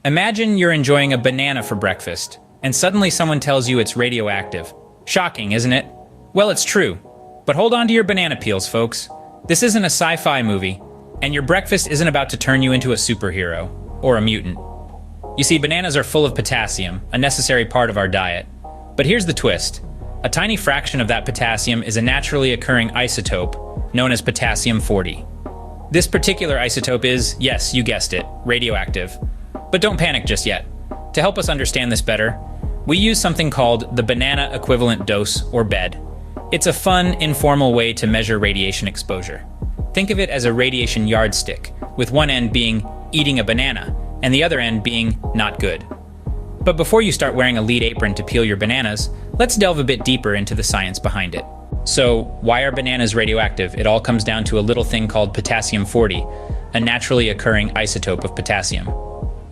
Imagine you're enjoying a banana for breakfast, and suddenly someone tells you it's radioactive. Shocking, isn't it? Well, it's true. But hold on to your banana peels, folks. This isn't a sci-fi movie, and your breakfast isn't about to turn you into a superhero or a mutant. You see, bananas are full of potassium, a necessary part of our diet. But here's the twist. A tiny fraction of that potassium is a naturally occurring isotope known as potassium-40. This particular isotope is, yes, you guessed it, radioactive. But don't panic just yet. To help us understand this better, we use something called the banana equivalent dose, or BED. It's a fun, informal way to measure radiation exposure. Think of it as a radiation yardstick, with one end being eating a banana, and the other end being not good. But before you start wearing a lead apron to peel your bananas, let's delve a bit deeper into the science behind it. So, why are bananas radioactive? It all comes down to a little thing called potassium-40, a naturally occurring isotope of potassium.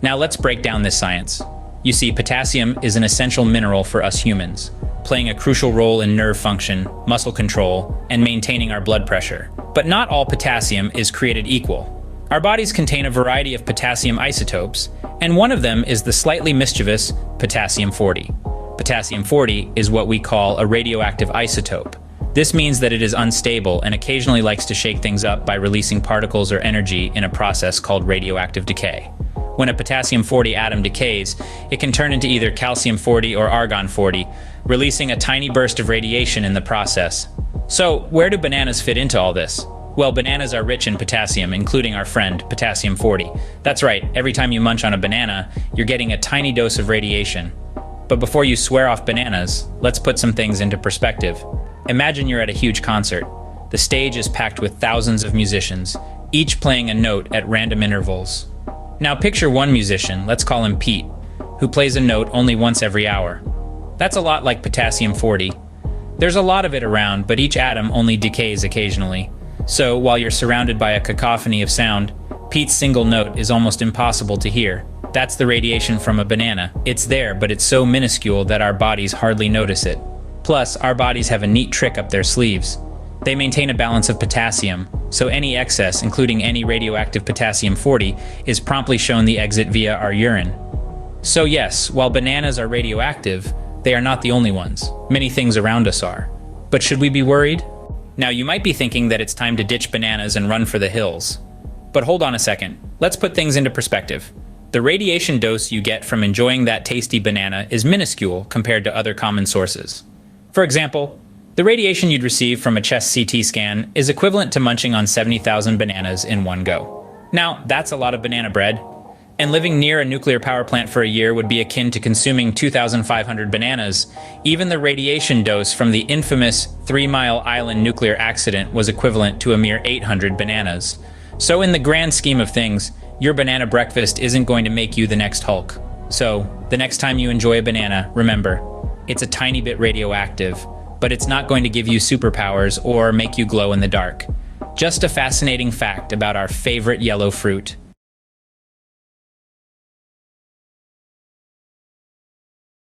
Now let's break down this science. You see, potassium is an essential mineral for us humans, playing a crucial role in nerve function, muscle control, and maintaining our blood pressure. But not all potassium is created equal. Our bodies contain a variety of potassium isotopes, and one of them is the slightly mischievous potassium-40. Potassium-40 is what we call a radioactive isotope. This means that it is unstable and occasionally likes to shake things up by releasing particles or energy in a process called radioactive decay. When a potassium-40 atom decays, it can turn into either calcium-40 or argon-40, releasing a tiny burst of radiation in the process. So, where do bananas fit into all this? Well, bananas are rich in potassium, including our friend, potassium-40. That's right, every time you munch on a banana, you're getting a tiny dose of radiation. But before you swear off bananas, let's put some things into perspective. Imagine you're at a huge concert. The stage is packed with thousands of musicians, each playing a note at random intervals. Now picture one musician, let's call him Pete, who plays a note only once every hour. That's a lot like potassium-40. There's a lot of it around, but each atom only decays occasionally. So, while you're surrounded by a cacophony of sound, Pete's single note is almost impossible to hear. That's the radiation from a banana. It's there, but it's so minuscule that our bodies hardly notice it. Plus, our bodies have a neat trick up their sleeves. They maintain a balance of potassium, so any excess, including any radioactive potassium-40, is promptly shown the exit via our urine. So yes, while bananas are radioactive, they are not the only ones. Many things around us are. But should we be worried? Now you might be thinking that it's time to ditch bananas and run for the hills. But hold on a second. Let's put things into perspective. The radiation dose you get from enjoying that tasty banana is minuscule compared to other common sources. For example, the radiation you'd receive from a chest CT scan is equivalent to munching on 70,000 bananas in one go. Now, that's a lot of banana bread. And living near a nuclear power plant for a year would be akin to consuming 2,500 bananas. Even the radiation dose from the infamous 3 Mile Island nuclear accident was equivalent to a mere 800 bananas. So in the grand scheme of things, your banana breakfast isn't going to make you the next Hulk. So, the next time you enjoy a banana, remember, it's a tiny bit radioactive, but it's not going to give you superpowers or make you glow in the dark. Just a fascinating fact about our favorite yellow fruit.